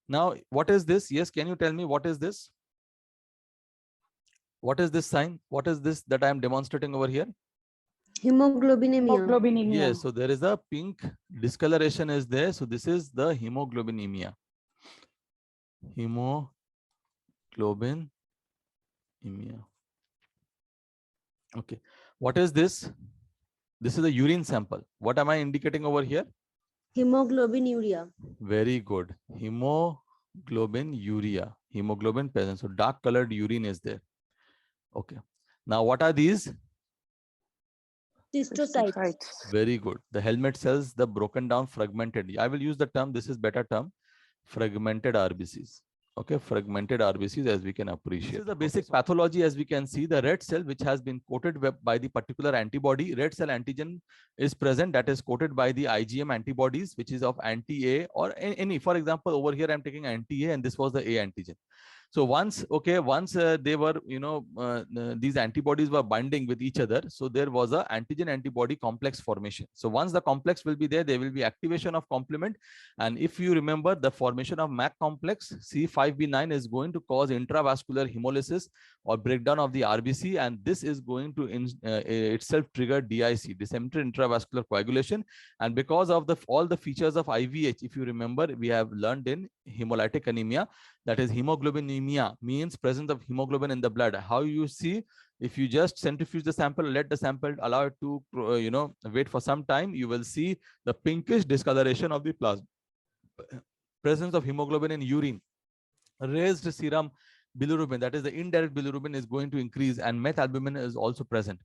Now, what is this? Yes, can you tell me what is this? What is this sign? What is this that I am demonstrating over here? Hemoglobinemia. Hemoglobinemia. Yes, so there is a pink discoloration is there. So this is the hemoglobinemia. Hemoglobinemia. Okay. What is this? This is a urine sample. What am I indicating over here? Hemoglobinuria. Very good. Hemoglobinuria. Hemoglobin present. So dark colored urine is there. Okay. Now what are these? Cystocytes. Very good. The helmet cells, the broken down fragmented. I will use the term, this is better term, fragmented RBCs. Okay, fragmented RBCs, as we can appreciate. This is the basic pathology. As we can see, the red cell which has been coated by the particular antibody, red cell antigen is present, that is coated by the IgM antibodies, which is of anti-A or any. For example, over here I'm taking anti-A and this was the A antigen. So once they were, these antibodies were binding with each other, so there was a antigen antibody complex formation. So once the complex will be there will be activation of complement, and if you remember, the formation of MAC complex C5b9 is going to cause intravascular hemolysis or breakdown of the RBC, and this is going to itself trigger DIC, disseminated intravascular coagulation. And because of all the features of IVH, if you remember, we have learned in hemolytic anemia, that is hemoglobinemia, means presence of hemoglobin in the blood. How you see, if you just centrifuge the sample, let the sample, allow it to wait for some time, you will see the pinkish discoloration of the plasma, presence of hemoglobin in urine, raised serum bilirubin, that is the indirect bilirubin is going to increase, and methalbumin is also present.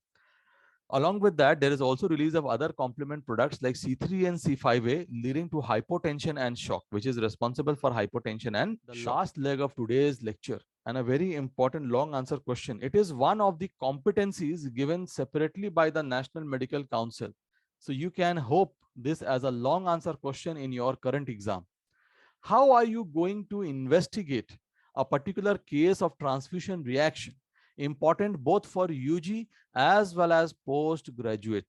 Along with that, there is also release of other complement products like C3 and C5a, leading to hypotension and shock, which is responsible for hypotension and the shock. Last leg of today's lecture, and a very important long answer question. It is one of the competencies given separately by the National Medical Council. So you can hope this as a long answer question in your current exam. How are you going to investigate a particular case of transfusion reaction? Important both for UG as well as postgraduate.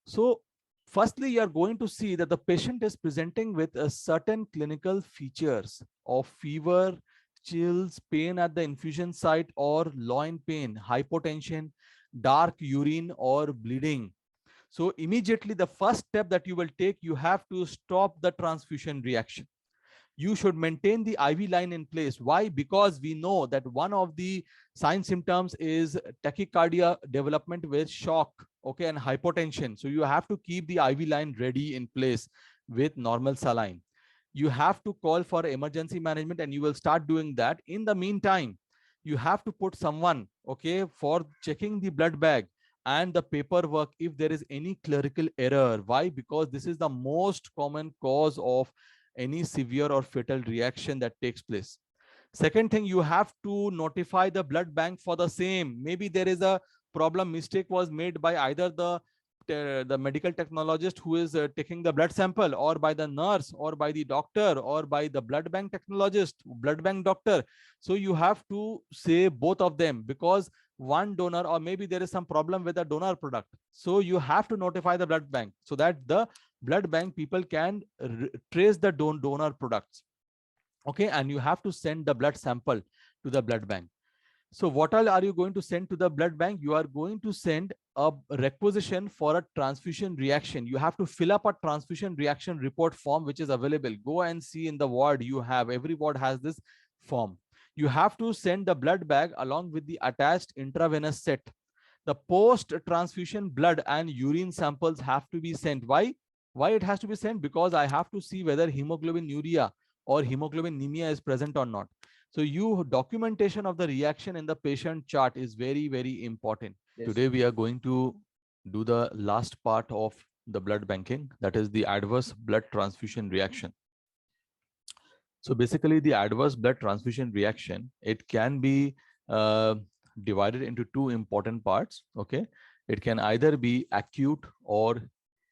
So firstly, you are going to see that the patient is presenting with a certain clinical features of fever, chills, pain at the infusion site or loin pain, hypotension, dark urine or bleeding. So immediately the first step that you will take, you have to stop the transfusion reaction. You should maintain the IV line in place. Why? Because we know that one of the sign symptoms is tachycardia development with shock, okay, and hypotension. So you have to keep the IV line ready in place with normal saline. You have to call for emergency management, and you will start doing that. In the meantime, you have to put someone, okay, for checking the blood bag and the paperwork if there is any clerical error. Why? Because this is the most common cause of any severe or fatal reaction that takes place. Second thing, you have to notify the blood bank for the same. Maybe there is a problem, mistake was made by either the medical technologist who is taking the blood sample, or by the nurse, or by the doctor, or by the blood bank technologist, blood bank doctor. So you have to say both of them, because one donor, or maybe there is some problem with the donor product. So you have to notify the blood bank so that the blood bank people can trace the donor products. Okay, and you have to send the blood sample to the blood bank. So what all are you going to send to the blood bank? You are going to send a requisition for a transfusion reaction. You have to fill up a transfusion reaction report form, which is available. Go and see in the ward you have. Every ward has this form. You have to send the blood bag along with the attached intravenous set. The post-transfusion blood and urine samples have to be sent. Why? Why it has to be sent? Because I have to see whether hemoglobinuria or hemoglobinemia is present or not. So documentation of the reaction in the patient chart is very, very important. Yes. Today we are going to do the last part of the blood banking, that is the adverse blood transfusion reaction. So basically the adverse blood transfusion reaction, it can be divided into two important parts. Okay, it can either be acute or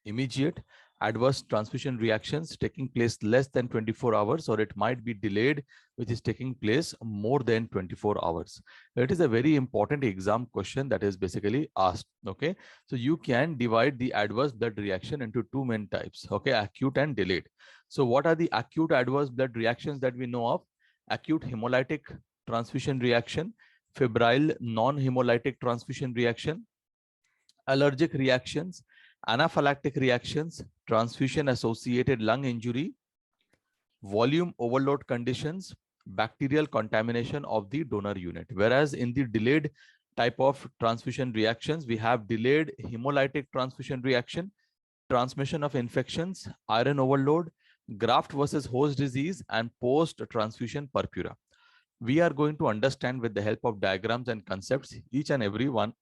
immediate, adverse transfusion reactions taking place less than 24 hours, or it might be delayed, which is taking place more than 24 hours. It is a very important exam question that is basically asked. Okay, so you can divide the adverse blood reaction into two main types. Okay, acute and delayed. So what are the acute adverse blood reactions that we know of? Acute hemolytic transfusion reaction, febrile non-hemolytic transfusion reaction, allergic reactions, anaphylactic reactions, transfusion associated lung injury, volume overload conditions, bacterial contamination of the donor unit. Whereas in the delayed type of transfusion reactions, we have delayed hemolytic transfusion reaction, transmission of infections, iron overload, graft versus host disease, and post-transfusion purpura. We are going to understand with the help of diagrams and concepts each and every one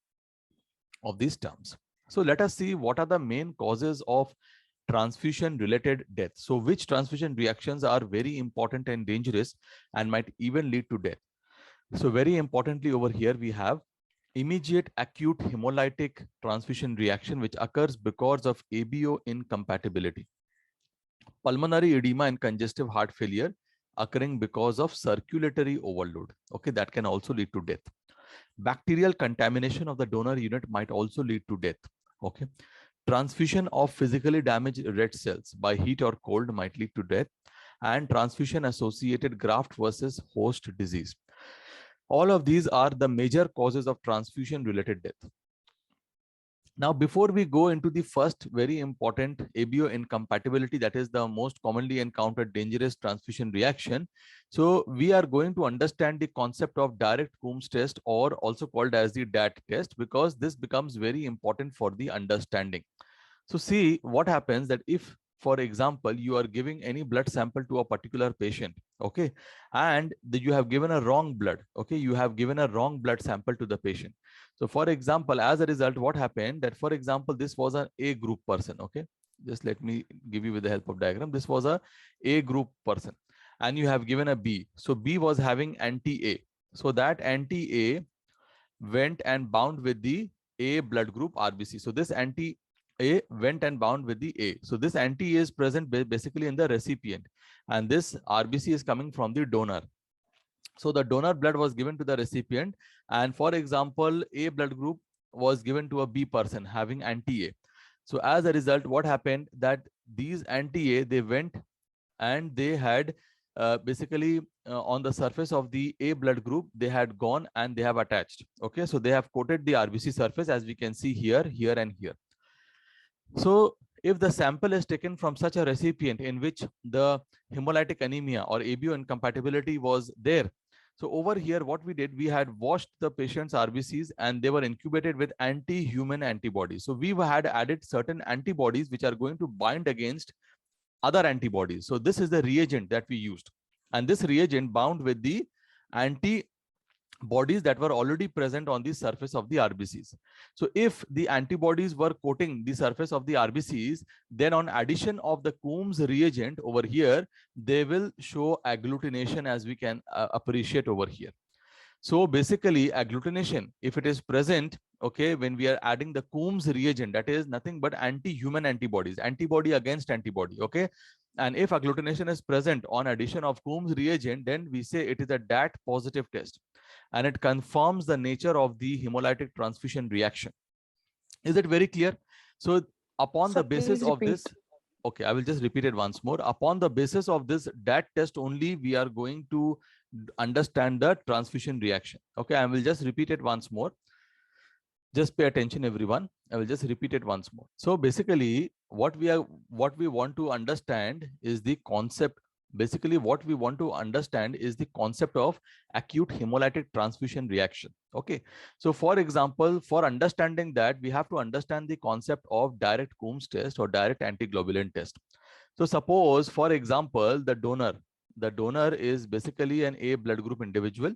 of these terms. So let us see what are the main causes of transfusion related death. So which transfusion reactions are very important and dangerous and might even lead to death? So very importantly over here we have immediate acute hemolytic transfusion reaction, which occurs because of ABO incompatibility. Pulmonary edema and congestive heart failure occurring because of circulatory overload. Okay, that can also lead to death. Bacterial contamination of the donor unit might also lead to death. Okay. Transfusion of physically damaged red cells by heat or cold might lead to death, and transfusion associated graft versus host disease. All of these are the major causes of transfusion related death. Now, before we go into the first very important ABO incompatibility, that is the most commonly encountered dangerous transfusion reaction. So we are going to understand the concept of direct Coombs test, or also called as the DAT test, because this becomes very important for the understanding. So see what happens that if, for example, you are giving any blood sample to a particular patient, okay, and you have given a wrong blood, okay, you have given a wrong blood sample to the patient. So for example, as a result, what happened that, for example, this was an A group person, okay, just let me give you with the help of diagram. This was a A group person and you have given a B. So B was having anti-A. So that anti-A went and bound with the A blood group RBC. So this anti-A went and bound with the A. So this anti-A is present basically in the recipient, and this RBC is coming from the donor. So the donor blood was given to the recipient, and for example, A blood group was given to a B person having anti-A. So as a result, what happened that these anti-A, they went and they had basically on the surface of the A blood group, they had gone and they have attached. Okay, so they have coated the RBC surface, as we can see here, here, and here. So if the sample is taken from such a recipient in which the hemolytic anemia or ABO incompatibility was there, so over here, what we did, we had washed the patient's RBCs and they were incubated with anti-human antibodies. So we had added certain antibodies which are going to bind against other antibodies. So this is the reagent that we used, and this reagent bound with the antibodies that were already present on the surface of the RBCs. So if the antibodies were coating the surface of the RBCs, then on addition of the Coombs reagent over here, they will show agglutination, as we can appreciate over here. So basically agglutination, if it is present, okay, when we are adding the Coombs reagent, that is nothing but anti-human antibodies, antibody against antibody, okay. And if agglutination is present on addition of Coombs reagent, then we say it is a DAT positive test, and it confirms the nature of the hemolytic transfusion reaction. Is it very clear? So upon the basis of this, okay, I will just repeat it once more. Upon the basis of this DAT test only, we are going to understand the transfusion reaction. Okay, I will just repeat it once more. Just pay attention, everyone. I will just repeat it once more. So basically, what we want to understand is the concept. Basically, what we want to understand is the concept of acute hemolytic transfusion reaction. Okay. So for example, for understanding that, we have to understand the concept of direct Coombs test or direct antiglobulin test. So suppose, for example, the donor is basically an A blood group individual,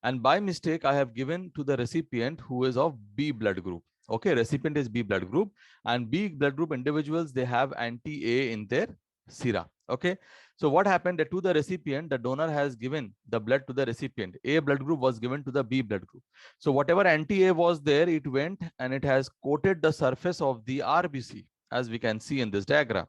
and by mistake, I have given to the recipient who is of B blood group. Okay, recipient is B blood group, and B blood group individuals, they have anti-A in their sera. Okay, so what happened that to the recipient, the donor has given the blood to the recipient. A blood group was given to the B blood group. So whatever anti-A was there, it went and it has coated the surface of the RBC, as we can see in this diagram.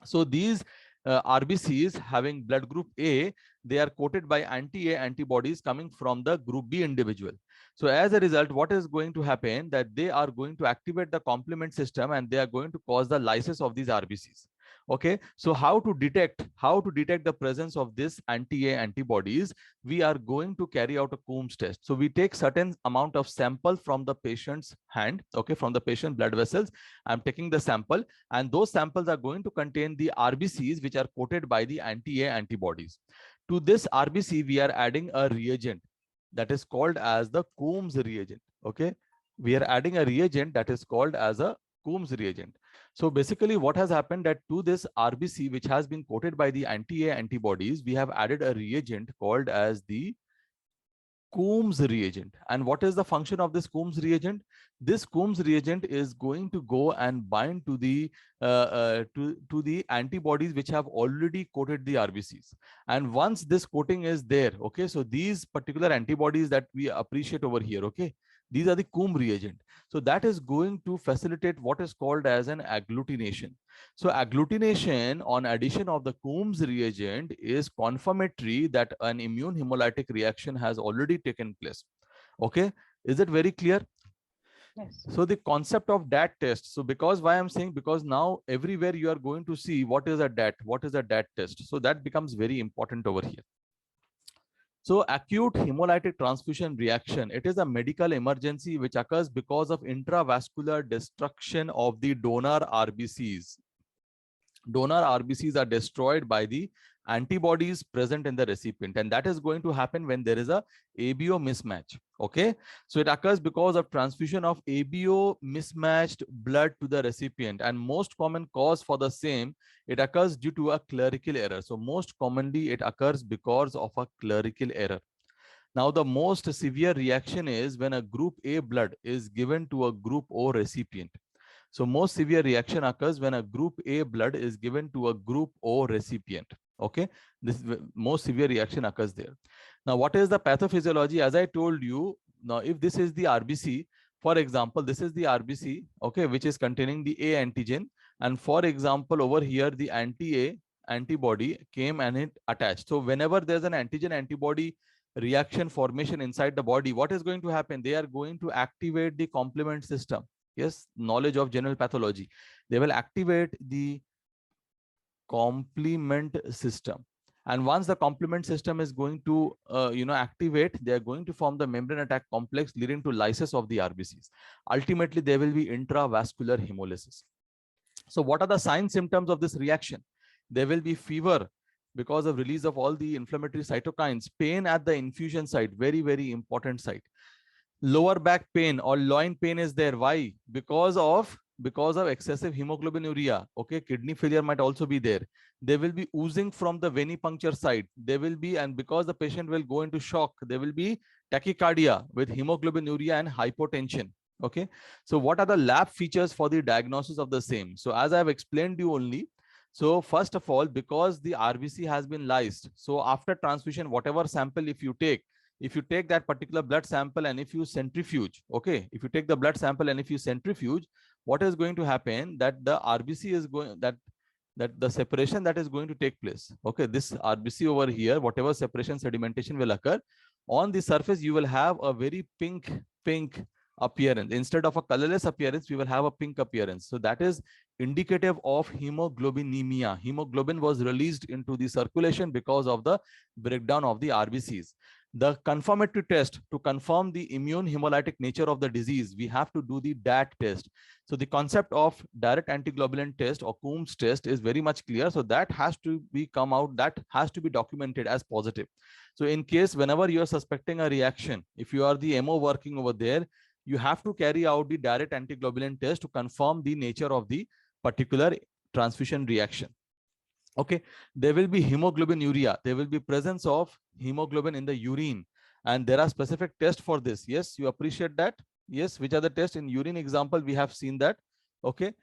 So these RBCs having blood group A, they are coated by anti-A antibodies coming from the group B individual. So as a result, what is going to happen, that they are going to activate the complement system and they are going to cause the lysis of these RBCs. Okay, so how to detect the presence of this anti-A antibodies? We are going to carry out a Coombs test. So we take certain amount of sample from the patient's hand, okay, from the patient blood vessels. I'm taking the sample, and those samples are going to contain the RBCs which are coated by the anti-A antibodies. To this RBC, we are adding a reagent that is called as the Coombs reagent. Okay, we are adding a reagent that is called as a Coombs reagent. So basically what has happened, that to this RBC which has been coated by the anti-A antibodies, we have added a reagent called as the Coombs reagent. And what is the function of this Coombs reagent? This Coombs reagent is going to go and bind to the to the antibodies which have already coated the RBCs. And once this coating is there, okay, so these particular antibodies that we appreciate over here, okay, these are the Coombs reagent. So that is going to facilitate what is called as an agglutination. So agglutination on addition of the Coombs reagent is confirmatory that an immune hemolytic reaction has already taken place. Okay, is it very clear? Yes. So the concept of DAT test. So because why I'm saying, because now everywhere you are going to see what is a DAT, what is a DAT test. So that becomes very important over here. So acute hemolytic transfusion reaction, it is a medical emergency which occurs because of intravascular destruction of the donor RBCs. Donor RBCs are destroyed by the antibodies present in the recipient, and that is going to happen when there is a ABO mismatch. Okay, so it occurs because of transfusion of ABO mismatched blood to the recipient, and most common cause for the same, it occurs due to a clerical error. So most commonly it occurs because of a clerical error. Now the most severe reaction is when a group A blood is given to a group O recipient. So most severe reaction occurs when a group A blood is given to a group O recipient. Okay, this most severe reaction occurs there. Now, what is the pathophysiology? As I told you, now if this is the RBC, for example, this is the RBC, okay, which is containing the A antigen, and for example, over here the anti-A antibody came and it attached. So whenever there's an antigen antibody reaction formation inside the body, what is going to happen? They are going to activate the complement system. Yes, knowledge of general pathology. They will activate the complement system, and once the complement system is going to activate, they are going to form the membrane attack complex, leading to lysis of the RBCs. Ultimately there will be intravascular hemolysis. So what are the signs, symptoms of this reaction? There will be fever because of release of all the inflammatory cytokines, pain at the infusion site, very very important site. Lower back pain or loin pain is there. Why? Because of excessive hemoglobinuria. Okay, kidney failure might also be there. There will be oozing from the venipuncture site. There will be, and because the patient will go into shock, there will be tachycardia with hemoglobinuria and hypotension. Okay, so what are the lab features for the diagnosis of the same? So as I have explained you only, so first of all, because the RBC has been lysed, so after transfusion, whatever sample if you take that particular blood sample and if you centrifuge, okay, if you take the blood sample and if you centrifuge, what is going to happen, that the RBC is going, that the separation that is going to take place, okay, this RBC over here, whatever separation sedimentation will occur on the surface, you will have a very pink appearance. Instead of a colorless appearance, we will have a pink appearance. So that is indicative of hemoglobinemia. Hemoglobin was released into the circulation because of the breakdown of the RBCs. The confirmatory test to confirm the immune hemolytic nature of the disease, we have to do the DAT test. So the concept of direct antiglobulin test or Coombs test is very much clear. So that has to be come out, that has to be documented as positive. So in case whenever you are suspecting a reaction, if you are the MO working over there, you have to carry out the direct antiglobulin test to confirm the nature of the particular transfusion reaction. Okay, there will be hemoglobinuria, there will be presence of hemoglobin in the urine, and there are specific tests for this. Yes, you appreciate that? Yes, which are the tests? In urine example we have seen that. Okay,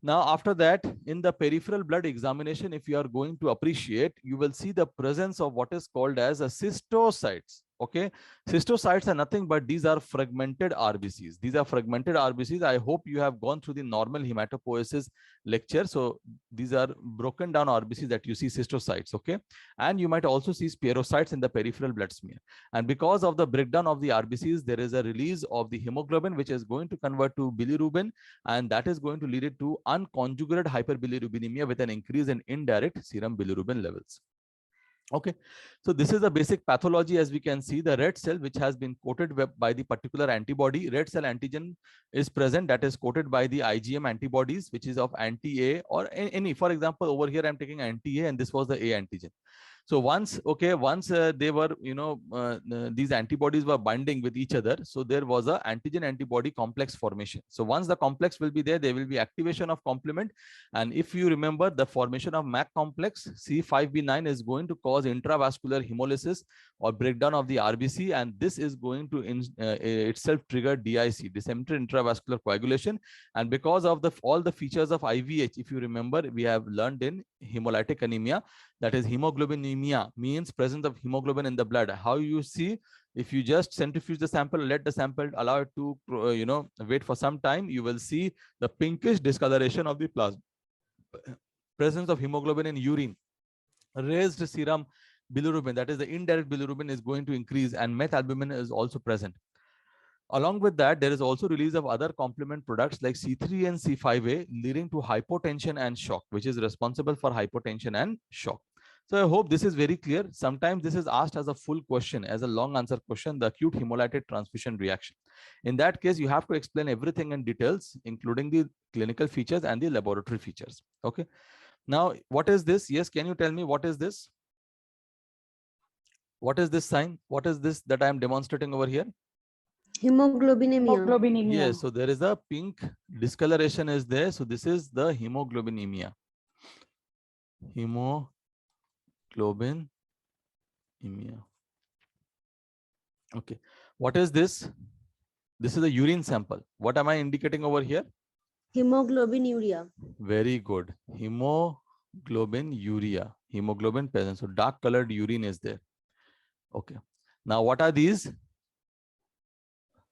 now after that, in the peripheral blood examination, if you are going to appreciate, you will see the presence of what is called as a cystocytes. Okay, cystocytes are nothing but these are fragmented RBCs. These are fragmented RBCs. I hope you have gone through the normal hematopoiesis lecture. So these are broken down RBCs that you see, cystocytes. Okay, and you might also see spherocytes in the peripheral blood smear. And because of the breakdown of the RBCs, there is a release of the hemoglobin, which is going to convert to bilirubin, and that is going to lead it to unconjugated hyperbilirubinemia with an increase in indirect serum bilirubin levels. Okay, so this is the basic pathology. As we can see, the red cell which has been coated by the particular antibody, red cell antigen is present, that is coated by the IgM antibodies, which is of anti-A or any. For example, over here I'm taking anti-A and this was the A antigen. So once they were, these antibodies were binding with each other, so there was a antigen antibody complex formation. So once the complex will be there will be activation of complement, and if you remember, the formation of MAC complex C5b9 is going to cause intravascular hemolysis or breakdown of the RBC, and this is going to itself trigger DIC, disseminated intravascular coagulation. And because of all the features of IVH, if you remember, we have learned in hemolytic anemia, that is hemoglobinemia, means presence of hemoglobin in the blood. How you see, if you just centrifuge the sample, let the sample, allow it to wait for some time, you will see the pinkish discoloration of the plasma, presence of hemoglobin in urine, raised serum bilirubin, that is the indirect bilirubin is going to increase, and methalbumin is also present. Along with that, there is also release of other complement products like C3 and C5a, leading to hypotension and shock, which is responsible for hypotension and shock. So I hope this is very clear. Sometimes this is asked as a full question, as a long answer question, the acute hemolytic transfusion reaction. In that case, you have to explain everything in details, including the clinical features and the laboratory features. Okay. Now, what is this? Yes, can you tell me what is this? What is this sign? What is this that I am demonstrating over here? Hemoglobinemia. Yes, so there is a pink discoloration is there. So this is the hemoglobinemia. Hemoglobinemia. Okay. What is this? This is a urine sample. What am I indicating over here? Hemoglobinuria. Very good. Hemoglobinuria. Hemoglobin present. So dark colored urine is there. Okay. Now what are these?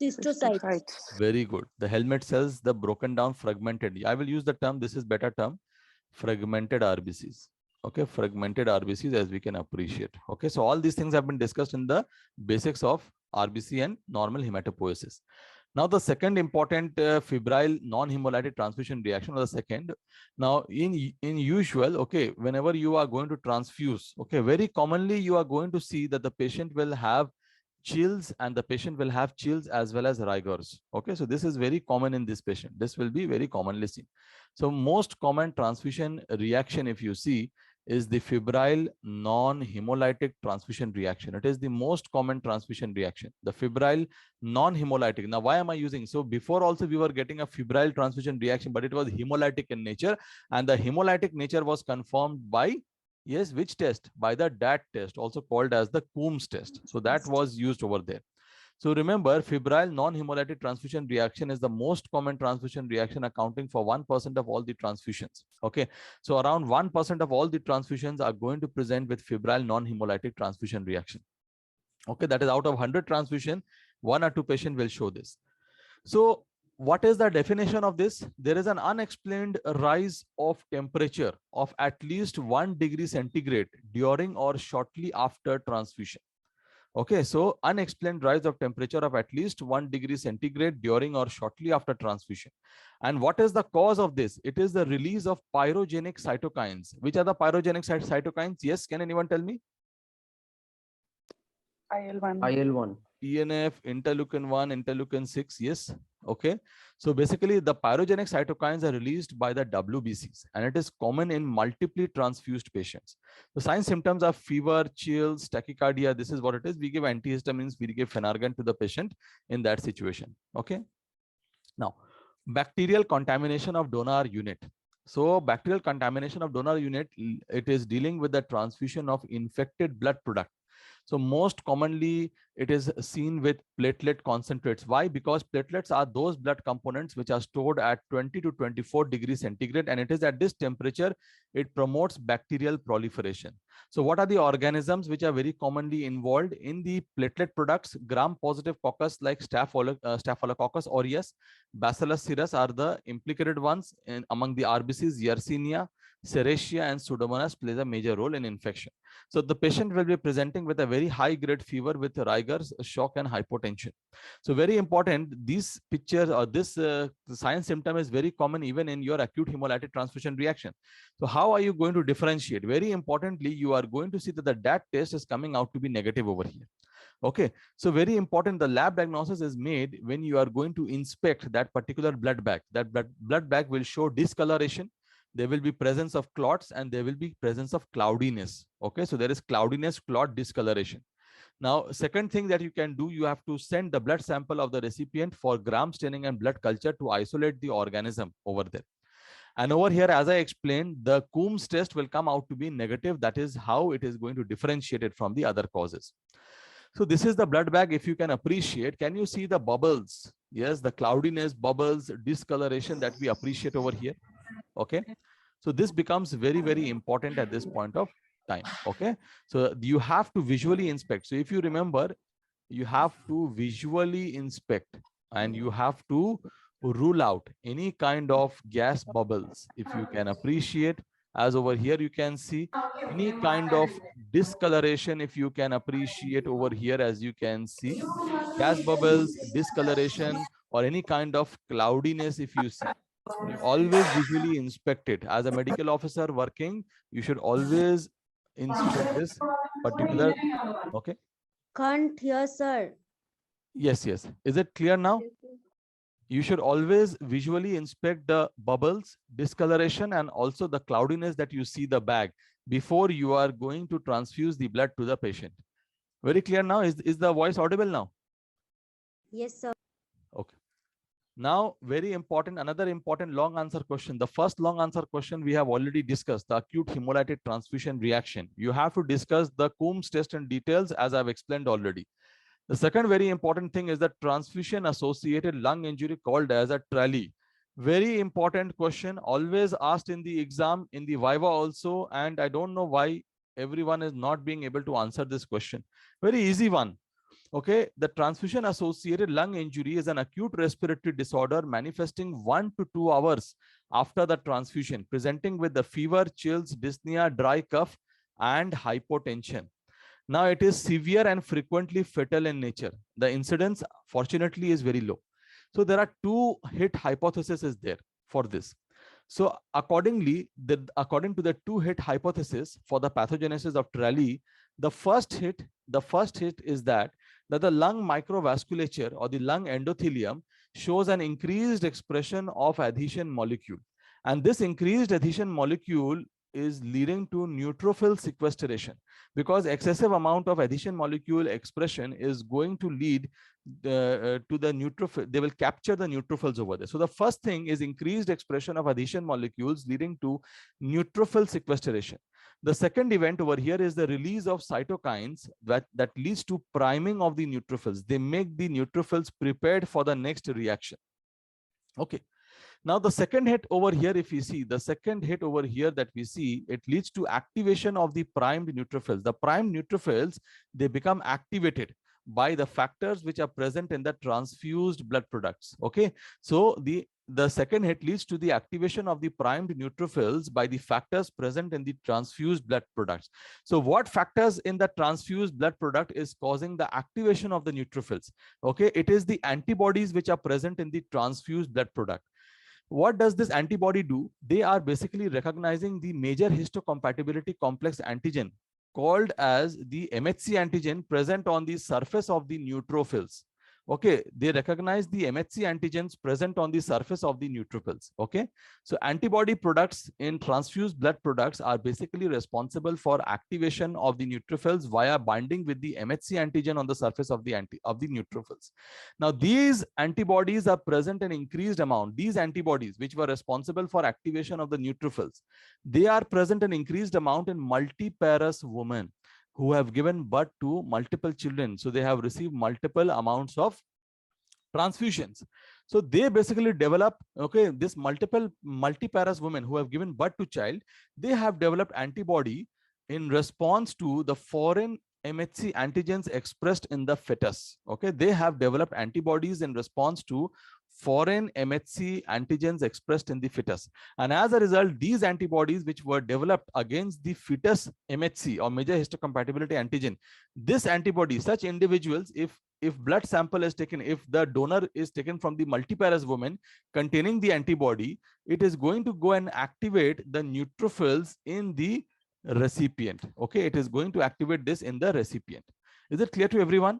Cystocytes. Very good. The helmet cells, the broken down fragmented. I will use the term, this is better term, fragmented RBCs. Okay, fragmented RBCs, as we can appreciate. Okay, so all these things have been discussed in the basics of RBC and normal hematopoiesis. Now the second important febrile non-hemolytic transfusion reaction, or the second. Now in usual, okay, whenever you are going to transfuse, okay, very commonly you are going to see that the patient will have chills, and the patient will have chills as well as rigors. Okay, so this is very common in this patient. This will be very commonly seen. So most common transfusion reaction, if you see, is the febrile non-hemolytic transfusion reaction. It is the most common transfusion reaction, the febrile non-hemolytic. Now, why am I using? So before also we were getting a febrile transfusion reaction, but it was hemolytic in nature, and the hemolytic nature was confirmed by, yes, which test? By the DAT test, also called as the Coombs test. So that was used over there. So remember, febrile non-hemolytic transfusion reaction is the most common transfusion reaction, accounting for 1% of all the transfusions. Okay, so around 1% of all the transfusions are going to present with febrile non-hemolytic transfusion reaction. Okay, that is out of 100 transfusion, 1 or 2 patients will show this. So what is the definition of this? There is an unexplained rise of temperature of at least 1 degree centigrade during or shortly after transfusion. Okay, so unexplained rise of temperature of at least 1 degree centigrade during or shortly after transfusion. And what is the cause of this? It is the release of pyrogenic cytokines. Which are the pyrogenic cytokines? Yes, can anyone tell me? IL-1. TNF, interleukin 1, interleukin 6. Yes. Okay. So basically the pyrogenic cytokines are released by the WBCs, and it is common in multiply transfused patients. The signs symptoms are fever, chills, tachycardia. This is what it is. We give antihistamines, we give Phenergan to the patient in that situation. Okay. Now, bacterial contamination of donor unit. So bacterial contamination of donor unit, it is dealing with the transfusion of infected blood product. So most commonly it is seen with platelet concentrates. Why? Because platelets are those blood components which are stored at 20 to 24 degrees centigrade, and it is at this temperature it promotes bacterial proliferation. So what are the organisms which are very commonly involved in the platelet products? Gram-positive coccus like Staphylococcus aureus, Bacillus cereus are the implicated ones among the RBCs. Yersinia, Serratia, and Pseudomonas plays a major role in infection. So the patient will be presenting with a very high grade fever with rigors, shock, and hypotension. So very important, these pictures or this sign symptom is very common even in your acute hemolytic transfusion reaction. So how are you going to differentiate? Very importantly, you are going to see that the DAT test is coming out to be negative over here. Okay, so very important, the lab diagnosis is made when you are going to inspect that particular blood bag. That blood bag will show discoloration, there will be presence of clots, and there will be presence of cloudiness. Okay, so there is cloudiness, clot, discoloration. Now, second thing that you can do, you have to send the blood sample of the recipient for gram staining and blood culture to isolate the organism over there. And over here, as I explained, the Coombs test will come out to be negative. That is how it is going to differentiate it from the other causes. So this is the blood bag. If you can appreciate, can you see the bubbles? Yes, the cloudiness, bubbles, discoloration that we appreciate over here. Okay, so this becomes very, very important at this point of time. Okay, so you have to visually inspect. So if you remember, you have to visually inspect and you have to rule out any kind of gas bubbles. If you can appreciate, as over here you can see any kind of discoloration, if you can appreciate over here, as you can see gas bubbles, discoloration, or any kind of cloudiness, if you see, you always visually inspect it. As a medical officer working, you should always inspect this particular. Okay, Can't hear, sir. yes, yes, is it clear now? You should always visually inspect the bubbles, discoloration, and also the cloudiness that you see the bag before you are going to transfuse the blood to the patient. Very clear now? Is the voice audible now? Yes, sir. Okay. Now, very important, another important long answer question. The first long answer question we have already discussed, the acute hemolytic transfusion reaction. You have to discuss the Coombs test in details, as I've explained already. The second very important thing is the transfusion associated lung injury called as a TRALI. Very important question, always asked in the exam, in the Viva also, and I don't know why everyone is not being able to answer this question. Very easy one. Okay, the transfusion associated lung injury is an acute respiratory disorder manifesting 1 to 2 hours after the transfusion, presenting with the fever, chills, dyspnea, dry cough, and hypotension. Now it is severe and frequently fatal in nature. The incidence fortunately is very low. So there are two hit hypotheses is there for this. So accordingly, according to the two hit hypothesis for the pathogenesis of TRALI, the first hit is that the lung microvasculature or the lung endothelium shows an increased expression of adhesion molecule. And this increased adhesion molecule is leading to neutrophil sequestration, because excessive amount of adhesion molecule expression is going to lead to the neutrophil. They will capture the neutrophils over there. So the first thing is increased expression of adhesion molecules leading to neutrophil sequestration. The second event over here is the release of cytokines that leads to priming of the neutrophils. They make the neutrophils prepared for the next reaction. Okay. Now the second hit over here, if we see the second hit over here that we see, it leads to activation of the primed neutrophils. The primed neutrophils, they become activated by the factors which are present in the transfused blood products. Okay, so the second hit leads to the activation of the primed neutrophils by the factors present in the transfused blood products. So what factors in the transfused blood product is causing the activation of the neutrophils? Okay, it is the antibodies which are present in the transfused blood product. What does this antibody do? They are basically recognizing the major histocompatibility complex antigen called as the MHC antigen present on the surface of the neutrophils. Okay, they recognize the MHC antigens present on the surface of the neutrophils. Okay, so antibody products in transfused blood products are basically responsible for activation of the neutrophils via binding with the MHC antigen on the surface of the neutrophils. Now these antibodies are present in increased amount. These antibodies which were responsible for activation of the neutrophils, they are present in increased amount in multiparous women. who have given birth to multiple children. So they have received multiple amounts of transfusions. So they basically develop, okay, this multiparous women who have given birth to child, they have developed antibody in response to the foreign MHC antigens expressed in the fetus. Okay, they have developed antibodies in response to foreign MHC antigens expressed in the fetus. And as a result, these antibodies which were developed against the fetus MHC or major histocompatibility antigen, this antibody, such individuals, if blood sample is taken, if the donor is taken from the multiparous woman containing the antibody, it is going to go and activate the neutrophils in the recipient. Okay, it is going to activate this in the recipient. Is it clear to everyone?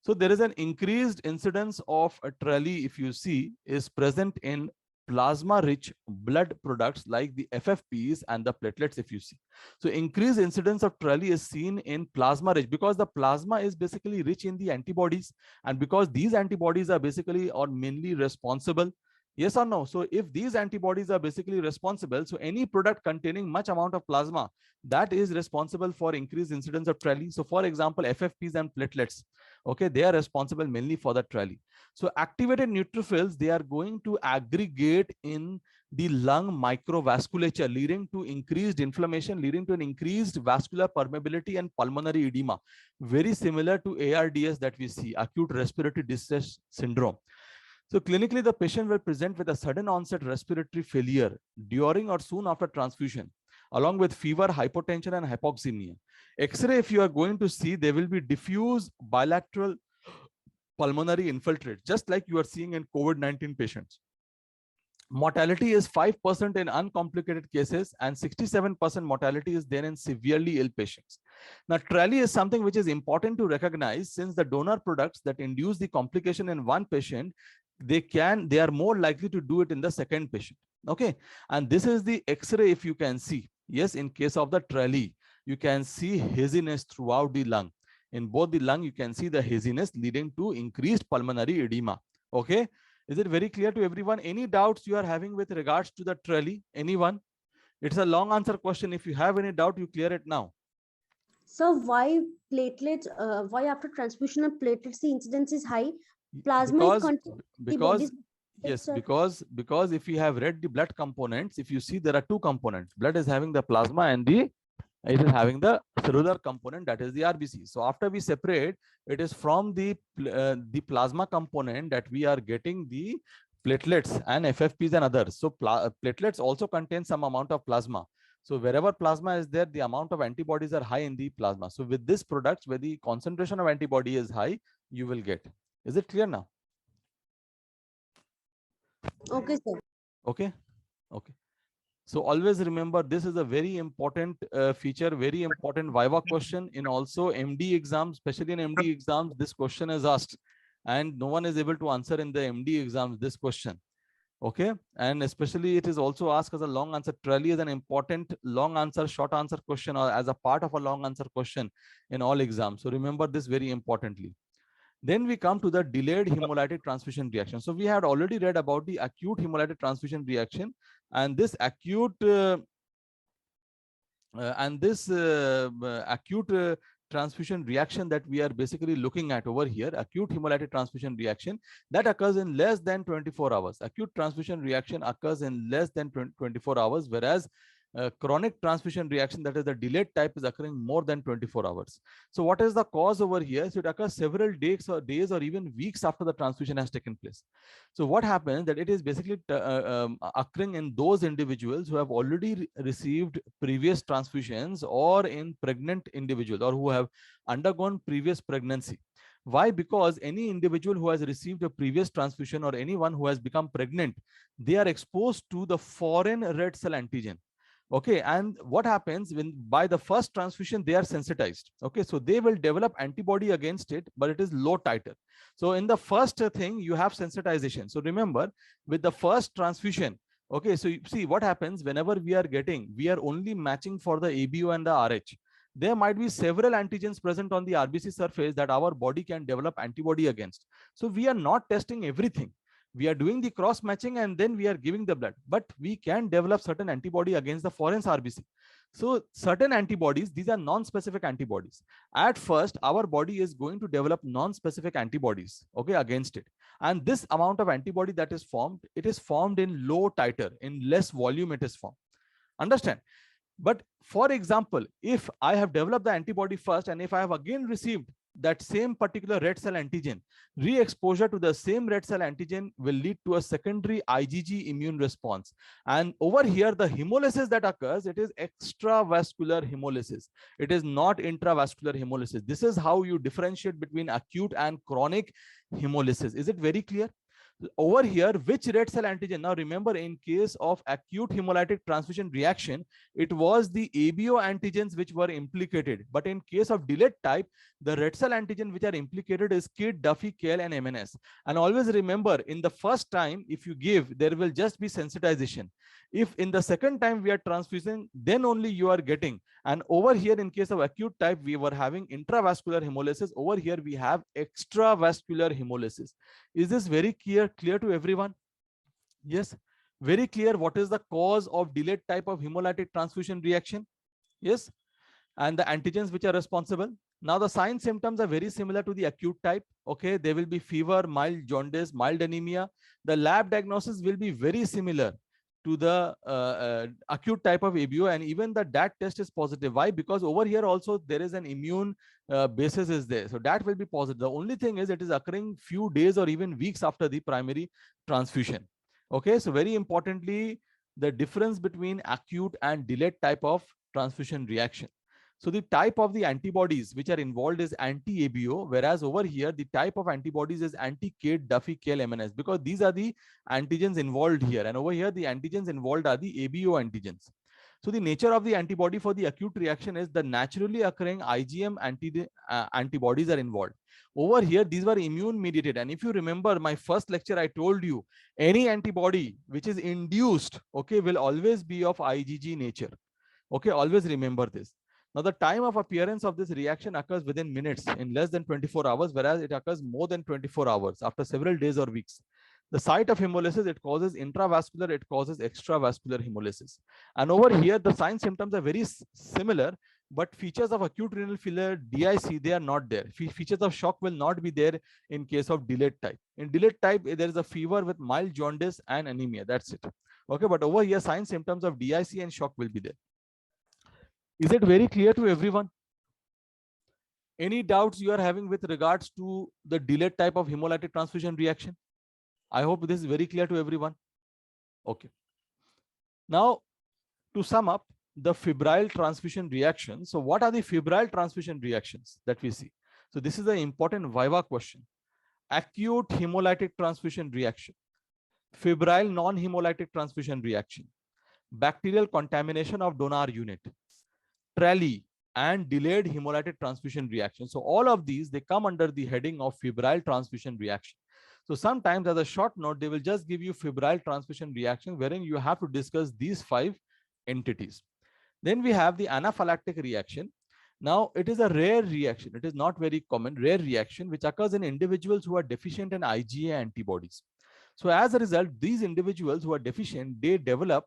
So there is an increased incidence of a TRALI, if you see, is present in plasma-rich blood products like the FFPs and the platelets, if you see. So increased incidence of TRALI is seen in plasma-rich because the plasma is basically rich in the antibodies, and because these antibodies are basically or mainly responsible. Yes or no? So if these antibodies are basically responsible, so any product containing much amount of plasma, that is responsible for increased incidence of TRALI. So for example, FFPs and platelets, okay, they are responsible mainly for the TRALI. So activated neutrophils, they are going to aggregate in the lung microvasculature, leading to increased inflammation, leading to an increased vascular permeability and pulmonary edema, very similar to ARDS that we see, acute respiratory distress syndrome. So clinically, the patient will present with a sudden onset respiratory failure during or soon after transfusion, along with fever, hypotension, and hypoxemia. X-ray, if you are going to see, there will be diffuse bilateral pulmonary infiltrate, just like you are seeing in COVID-19 patients. Mortality is 5% in uncomplicated cases, and 67% mortality is there in severely ill patients. Now, TRALI is something which is important to recognize, since the donor products that induce the complication in one patient, they are more likely to do it in the second patient. Okay, and this is the X-ray, if you can see. Yes, in case of the TRALI, you can see haziness throughout the lung. In both the lung, you can see the haziness leading to increased pulmonary edema. Okay, is it very clear to everyone? Any doubts you are having with regards to the TRALI? Anyone? It's a long answer question. If you have any doubt, you clear it now. So why platelets? Why after transfusion of platelets the incidence is high? Plasma because yes, because if you have read the blood components, if you see there are two components. Blood is having the plasma and it is having the cellular component, that is the RBC. So after we separate, it is from the plasma component that we are getting the platelets and FFPs and others. So platelets also contain some amount of plasma. So wherever plasma is there, the amount of antibodies are high in the plasma. So with this product, where the concentration of antibody is high, you will get. Is it clear now? Okay, sir. Okay. Okay. So always remember, this is a very important feature, very important Viva question in also MD exams, especially in MD exams, this question is asked and no one is able to answer in the MD exams this question. Okay, and especially it is also asked as a long answer. TRALI is an important long answer, short answer question, or as a part of a long answer question in all exams. So remember this very importantly. Then we come to the delayed hemolytic transfusion reaction. So we had already read about the acute hemolytic transfusion reaction, and this acute transfusion reaction that we are basically looking at over here, acute hemolytic transfusion reaction, that occurs in less than 24 hours. Acute transfusion reaction occurs in less than 24 hours, whereas chronic transfusion reaction, that is the delayed type, is occurring more than 24 hours. So what is the cause over here? So it occurs several days or even weeks after the transfusion has taken place. So what happens that it is basically occurring in those individuals who have already received previous transfusions, or in pregnant individuals, or who have undergone previous pregnancy. Why? Because any individual who has received a previous transfusion, or anyone who has become pregnant, they are exposed to the foreign red cell antigen. Okay, and what happens when by the first transfusion they are sensitized? Okay, so they will develop antibody against it, but it is low titer. So in the first thing, you have sensitization. So remember, with the first transfusion, okay, so you see what happens whenever we are only matching for the ABO and the RH. There might be several antigens present on the RBC surface that our body can develop antibody against. So we are not testing everything. We are doing the cross matching and then we are giving the blood, but we can develop certain antibody against the foreign RBC. So certain antibodies, these are non-specific antibodies. At first, our body is going to develop non-specific antibodies, okay, against it. And this amount of antibody that is formed, it is formed in low titer, in less volume it is formed. Understand? But for example, if I have developed the antibody first, and if I have again received that same particular red cell antigen, re-exposure to the same red cell antigen will lead to a secondary IgG immune response. And over here, the hemolysis that occurs, it is extravascular hemolysis. It is not intravascular hemolysis. This is how you differentiate between acute and chronic hemolysis. Is it very clear? Over here, which red cell antigen? Now remember, in case of acute hemolytic transfusion reaction, it was the ABO antigens which were implicated. But in case of delayed type, the red cell antigen which are implicated is KIT, Duffy, KL, and MNS. And always remember, in the first time, if you give, there will just be sensitization. If in the second time we are transfusing, then only you are getting. And over here, in case of acute type, we were having intravascular hemolysis. Over here, we have extravascular hemolysis. Is this very clear to everyone? Yes, very clear. What is the cause of delayed type of hemolytic transfusion reaction? Yes, and the antigens which are responsible. Now the signs symptoms are very similar to the acute type. Okay, there will be fever, mild jaundice, mild anemia. The lab diagnosis will be very similar to the acute type of ABO, and even the DAT test is positive. Why? Because over here also there is an immune basis is there, so that will be positive. The only thing is it is occurring few days or even weeks after the primary transfusion. Okay, so very importantly, the difference between acute and delayed type of transfusion reaction. So the type of the antibodies which are involved is anti-ABO, whereas over here the type of antibodies is anti-KIT, Duffy, KL, MNS, because these are the antigens involved here, and over here the antigens involved are the ABO antigens. So the nature of the antibody for the acute reaction is the naturally occurring IgM antibodies are involved. Over here, these were immune mediated. And if you remember my first lecture, I told you any antibody which is induced, okay, will always be of IgG nature. Okay, always remember this. Now, the time of appearance of this reaction occurs within minutes, in less than 24 hours, whereas it occurs more than 24 hours after several days or weeks. The site of hemolysis, it causes intravascular, it causes extravascular hemolysis. And over here, the signs symptoms are very similar, but features of acute renal failure, DIC, they are not there. Features of shock will not be there in case of delayed type. In delayed type, there is a fever with mild jaundice and anemia. That's it. Okay, but over here, signs symptoms of DIC and shock will be there. Is it very clear to everyone? Any doubts you are having with regards to the delayed type of hemolytic transfusion reaction? I hope this is very clear to everyone. Okay. Now, to sum up the febrile transfusion reaction. So what are the febrile transfusion reactions that we see? So this is an important viva question. Acute hemolytic transfusion reaction, febrile non-hemolytic transfusion reaction, bacterial contamination of donor unit, TRALI, and delayed hemolytic transfusion reaction. So all of these, they come under the heading of febrile transfusion reaction. So sometimes as a short note, they will just give you febrile transfusion reaction wherein you have to discuss these 5 entities. Then we have the anaphylactic reaction. Now it is a rare reaction. It is not very common, rare reaction which occurs in individuals who are deficient in IgA antibodies. So as a result, these individuals who are deficient, they develop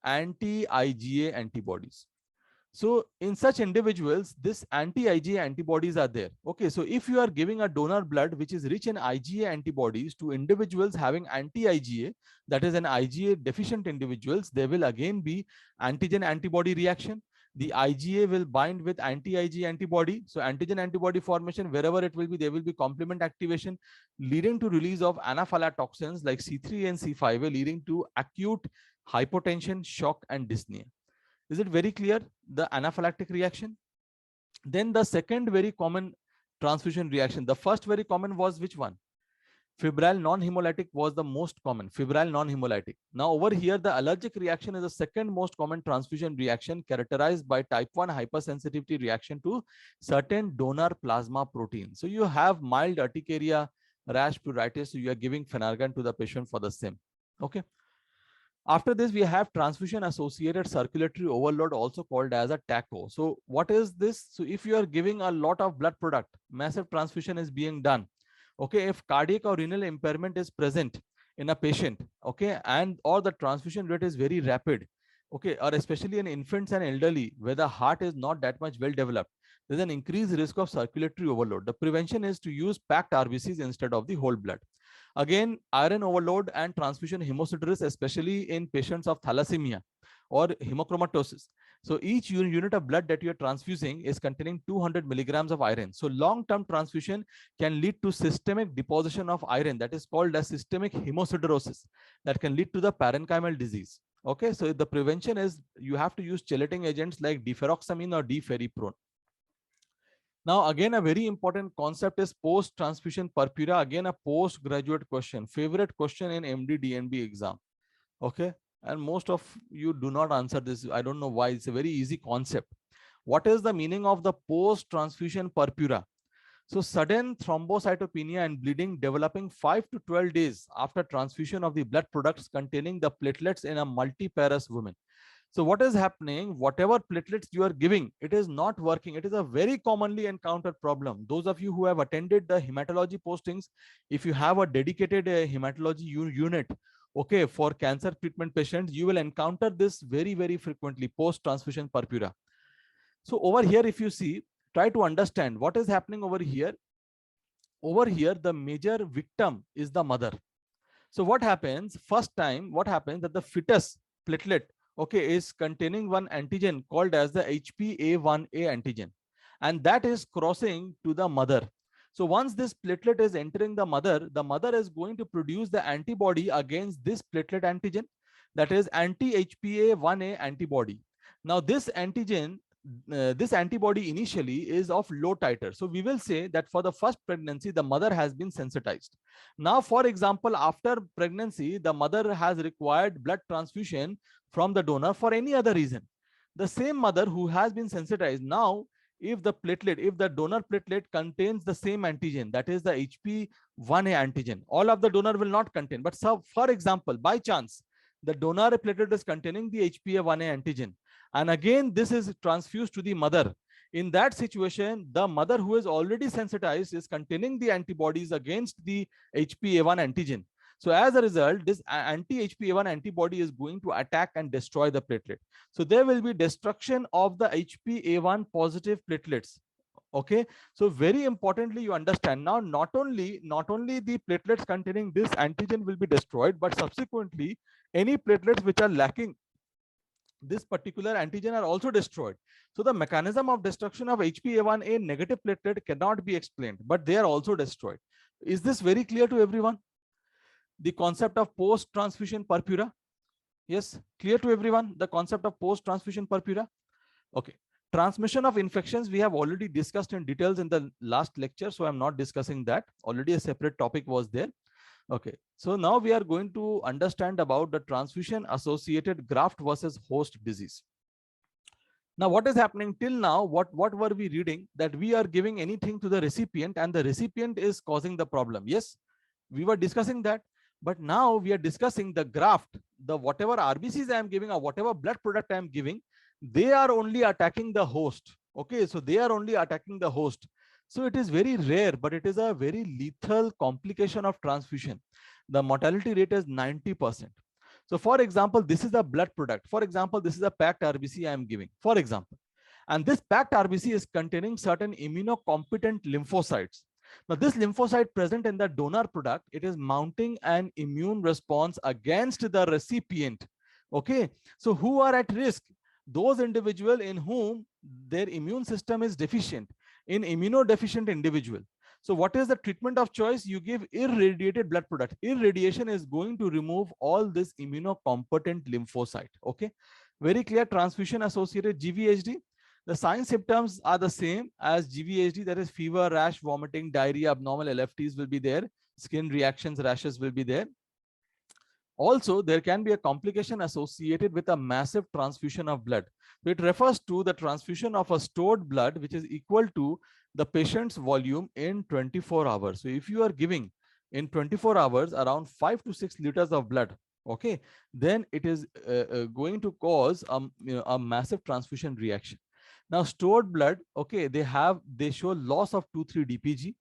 anti-IgA antibodies. So in such individuals, this anti-IgA antibodies are there. Okay, so if you are giving a donor blood which is rich in IgA antibodies to individuals having anti-IgA, that is an IgA deficient individuals, there will again be antigen antibody reaction. The IgA will bind with anti-IgA antibody. So antigen antibody formation, wherever it will be, there will be complement activation leading to release of anaphylatoxins like C3 and C5A, leading to acute hypotension, shock, and dyspnea. Is it very clear, the anaphylactic reaction? Then the second very common transfusion reaction, the first very common was which one? Febrile non-hemolytic was the most common, febrile non-hemolytic. Now over here, the allergic reaction is the second most common transfusion reaction, characterized by type 1 hypersensitivity reaction to certain donor plasma protein. So you have mild urticaria, rash, pruritus, so you are giving Phenergan to the patient for the same. Okay. After this, we have transfusion associated circulatory overload, also called as a TACO. So what is this? So if you are giving a lot of blood product, massive transfusion is being done. Okay, if cardiac or renal impairment is present in a patient, okay, and or the transfusion rate is very rapid, okay, or especially in infants and elderly, where the heart is not that much well developed, there's an increased risk of circulatory overload. The prevention is to use packed RBCs instead of the whole blood. Again, iron overload and transfusion hemosideris, especially in patients of thalassemia or hemochromatosis. So each unit of blood that you are transfusing is containing 200 milligrams of iron. So long-term transfusion can lead to systemic deposition of iron, that is called as systemic hemosiderosis, that can lead to the parenchymal disease. Okay, so the prevention is you have to use chelating agents like deferoxamine or deferriprone. Now, again, a very important concept is post-transfusion purpura. Again, a postgraduate question, favorite question in MD DNB exam. Okay, and most of you do not answer this. I don't know why. It's a very easy concept. What is the meaning of the post-transfusion purpura? So sudden thrombocytopenia and bleeding developing 5 to 12 days after transfusion of the blood products containing the platelets in a multiparous woman. So what is happening? Whatever platelets you are giving, it is not working. It is a very commonly encountered problem. Those of you who have attended the hematology postings, if you have a dedicated hematology unit, okay, for cancer treatment patients, you will encounter this very, very frequently, post-transfusion purpura. So over here, if you see, try to understand what is happening over here. Over here, the major victim is the mother. So what happens? First time, what happens that the fetus platelet, okay, is containing one antigen called as the HPA1A antigen, and that is crossing to the mother. So once this platelet is entering the mother is going to produce the antibody against this platelet antigen, that is anti-HPA1A antibody. Now this antigen, this antibody initially is of low titer. So we will say that for the first pregnancy, the mother has been sensitized. Now, for example, after pregnancy, the mother has required blood transfusion from the donor for any other reason. The same mother who has been sensitized, now, if the donor platelet contains the same antigen, that is the HP1A antigen, all of the donor will not contain. But so, for example, by chance, the donor platelet is containing the HPA1A antigen, and again this is transfused to the mother. In that situation, the mother who is already sensitized is containing the antibodies against the HPA1 antigen. So as a result, this anti-HPA1 antibody is going to attack and destroy the platelet. So there will be destruction of the HPA1 positive platelets. Okay, so very importantly, you understand now, not only the platelets containing this antigen will be destroyed, but subsequently any platelets which are lacking this particular antigen are also destroyed. So the mechanism of destruction of HPA1A negative platelet cannot be explained, but they are also destroyed. Is this very clear to everyone? The concept of post-transfusion purpura? Yes, clear to everyone, the concept of post-transfusion purpura? Okay. Transmission of infections, we have already discussed in details in the last lecture, so I'm not discussing that. Already a separate topic was there. Okay, so now we are going to understand about the transfusion associated graft versus host disease. Now, what is happening till now? What were we reading? That we are giving anything to the recipient and the recipient is causing the problem. Yes, we were discussing that. But now we are discussing the graft, the whatever RBCs I am giving or whatever blood product I am giving, they are only attacking the host. Okay, so they are only attacking the host. So it is very rare, but it is a very lethal complication of transfusion. The mortality rate is 90%. So for example, this is a blood product. For example, this is a packed RBC I am giving, for example. And this packed RBC is containing certain immunocompetent lymphocytes. Now, this lymphocyte present in the donor product, it is mounting an immune response against the recipient. Okay, so who are at risk? Those individuals in whom their immune system is deficient, in immunodeficient individual. So what is the treatment of choice? You give irradiated blood product. Irradiation is going to remove all this immunocompetent lymphocyte. Okay, very clear. Transfusion associated GVHD. The sign symptoms are the same as GVHD, that is fever, rash, vomiting, diarrhea, abnormal LFTs will be there, skin reactions, rashes will be there. Also, there can be a complication associated with a massive transfusion of blood. So it refers to the transfusion of a stored blood, which is equal to the patient's volume in 24 hours. So if you are giving in 24 hours around 5 to 6 liters of blood, okay, then it is going to cause a massive transfusion reaction. Now, stored blood, okay, they show loss of 2,3 DPG.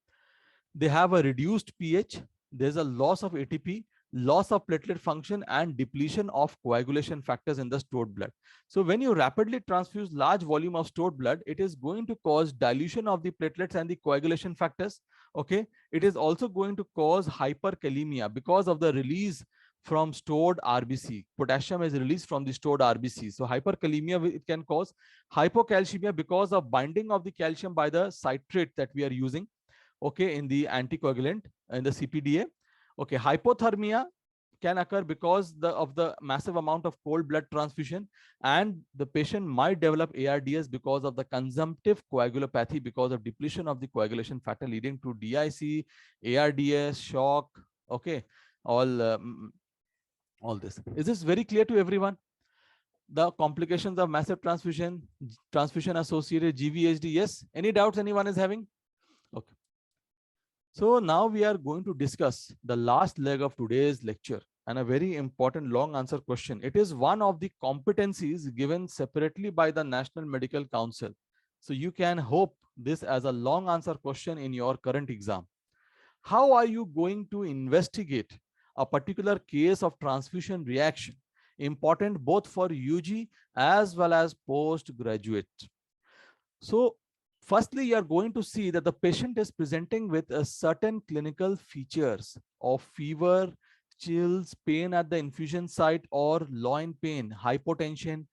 They have a reduced pH. There's a loss of ATP, loss of platelet function, and depletion of coagulation factors in the stored blood. So when you rapidly transfuse large volume of stored blood, it is going to cause dilution of the platelets and the coagulation factors. Okay, it is also going to cause hyperkalemia because of the release from stored RBC. Potassium is released from the stored RBC. So hyperkalemia, it can cause hypocalcemia because of binding of the calcium by the citrate that we are using, okay, in the anticoagulant, in the CPDA. Okay, hypothermia can occur because of the massive amount of cold blood transfusion, and the patient might develop ARDS because of the consumptive coagulopathy because of depletion of the coagulation factor, leading to DIC, ARDS, shock. Okay, all this. Is this very clear to everyone? The complications of massive transfusion, transfusion associated GVHD. Yes, any doubts anyone is having? Okay. So now we are going to discuss the last leg of today's lecture, and a very important long answer question. It is one of the competencies given separately by the National Medical Council. So you can hope this as a long answer question in your current exam. How are you going to investigate a particular case of transfusion reaction, important both for UG as well as postgraduate? So firstly, you are going to see that the patient is presenting with a certain clinical features of fever, chills, pain at the infusion site or loin pain, hypotension,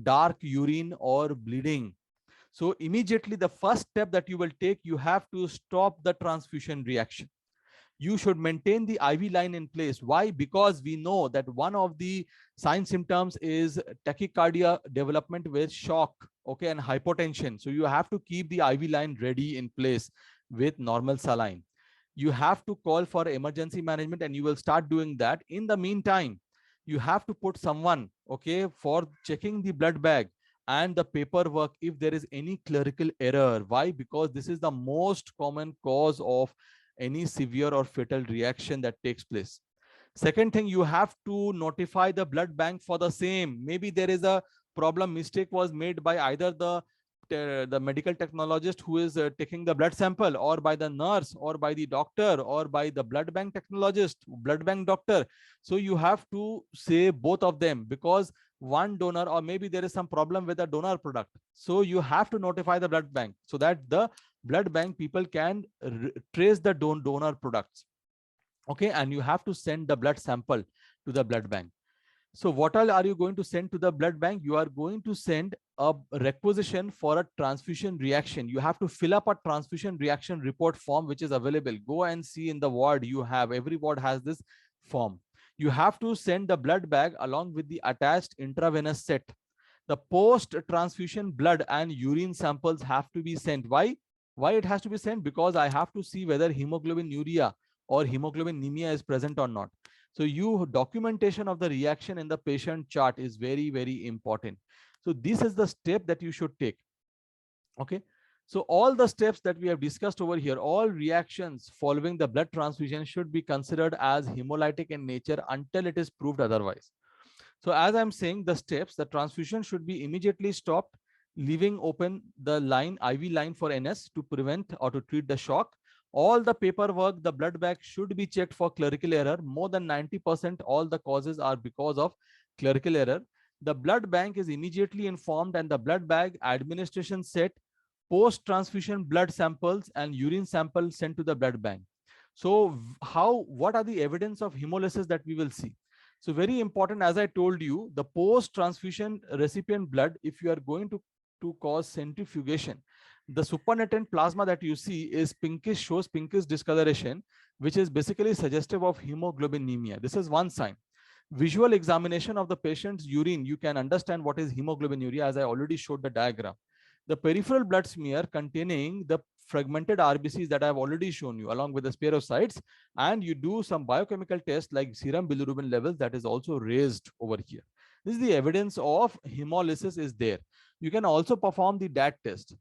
dark urine or bleeding. So immediately the first step that you will take, you have to stop the transfusion reaction. You should maintain the IV line in place. Why? Because we know that one of the sign symptoms is tachycardia development with shock, okay, and hypotension. So you have to keep the IV line ready in place with normal saline. You have to call for emergency management, and you will start doing that. In the meantime, you have to put someone, okay, for checking the blood bag and the paperwork if there is any clerical error. Why? Because this is the most common cause of any severe or fatal reaction that takes place. Second thing, you have to notify the blood bank for the same. Maybe there is a problem, mistake was made by either the medical technologist who is taking the blood sample, or by the nurse, or by the doctor, or by the blood bank technologist, blood bank doctor. So you have to say both of them, because one donor, or maybe there is some problem with the donor product. So you have to notify the blood bank so that the blood bank people can trace the donor products. Okay, and you have to send the blood sample to the blood bank. So what all are you going to send to the blood bank? You are going to send a requisition for a transfusion reaction. You have to fill up a transfusion reaction report form, which is available. Go and see in the ward. You have, every ward has this form. You have to send the blood bag along with the attached intravenous set. The post transfusion blood and urine samples have to be sent. Why it has to be sent? Because I have to see whether hemoglobinuria or hemoglobinemia is present or not. So documentation of the reaction in the patient chart is very, very important. So this is the step that you should take. Okay. So all the steps that we have discussed over here, all reactions following the blood transfusion should be considered as hemolytic in nature until it is proved otherwise. So as I'm saying, the steps, the transfusion should be immediately stopped, leaving open the line, IV line for NS to prevent or to treat the shock. All the paperwork, the blood bag should be checked for clerical error. More than 90% all the causes are because of clerical error. The blood bank is immediately informed, and the blood bag administration set, post transfusion blood samples and urine samples sent to the blood bank. So what are the evidence of hemolysis that we will see? So very important, as I told you, the post transfusion recipient blood, if you are going to cause centrifugation, the supernatant plasma that you see is pinkish, shows pinkish discoloration, which is basically suggestive of hemoglobinemia. This is one sign. Visual examination of the patient's urine, you can understand what is hemoglobinuria, as I already showed the diagram. The peripheral blood smear containing the fragmented RBCs that I have already shown you, along with the spherocytes, and you do some biochemical tests like serum bilirubin levels, that is also raised over here. This is the evidence of hemolysis is there. You can also perform the DAT test.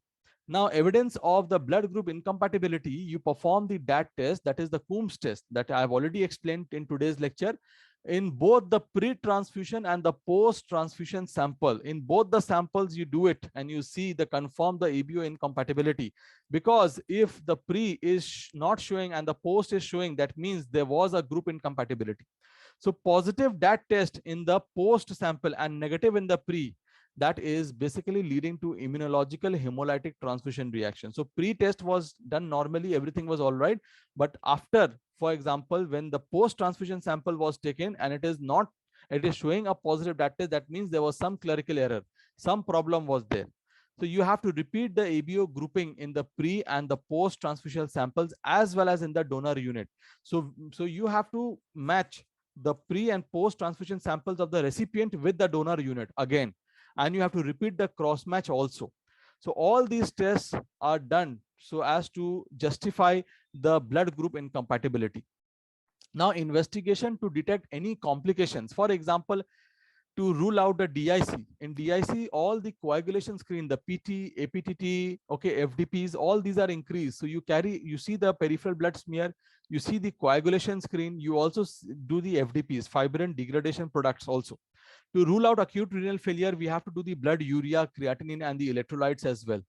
Now, evidence of the blood group incompatibility, you perform the DAT test, that is the Coombs test that I have already explained in today's lecture. in both the pre-transfusion and the post-transfusion sample. In both the samples, you do it and you see the confirm the ABO incompatibility. Because if the pre is not showing and the post is showing, that means there was a group incompatibility. So positive that test in the post sample and negative in the pre, that is basically leading to immunological hemolytic transfusion reaction. So pre-test was done normally, everything was all right. But after, for example, when the post-transfusion sample was taken and it is showing a positive that test, that means there was some clerical error, some problem was there. So you have to repeat the ABO grouping in the pre and the post-transfusional samples as well as in the donor unit. So you have to match the pre and post-transfusion samples of the recipient with the donor unit again. And you have to repeat the cross match also. So all these tests are done so as to justify the blood group incompatibility. Now, investigation to detect any complications. For example, to rule out the DIC. In DIC, all the coagulation screen, the PT, APTT, okay, FDPs, all these are increased. So you see the peripheral blood smear, you see the coagulation screen, you also do the FDPs, fibrin degradation products also. To rule out acute renal failure, we have to do the blood urea, creatinine, and the electrolytes as well.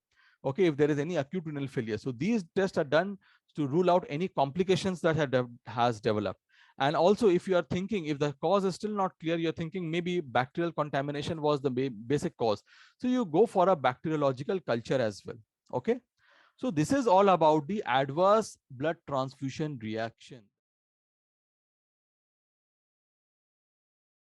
Okay, if there is any acute renal failure. So these tests are done to rule out any complications that has developed. And also, if you are thinking, if the cause is still not clear, you're thinking maybe bacterial contamination was the basic cause. So you go for a bacteriological culture as well. Okay. So this is all about the adverse blood transfusion reaction.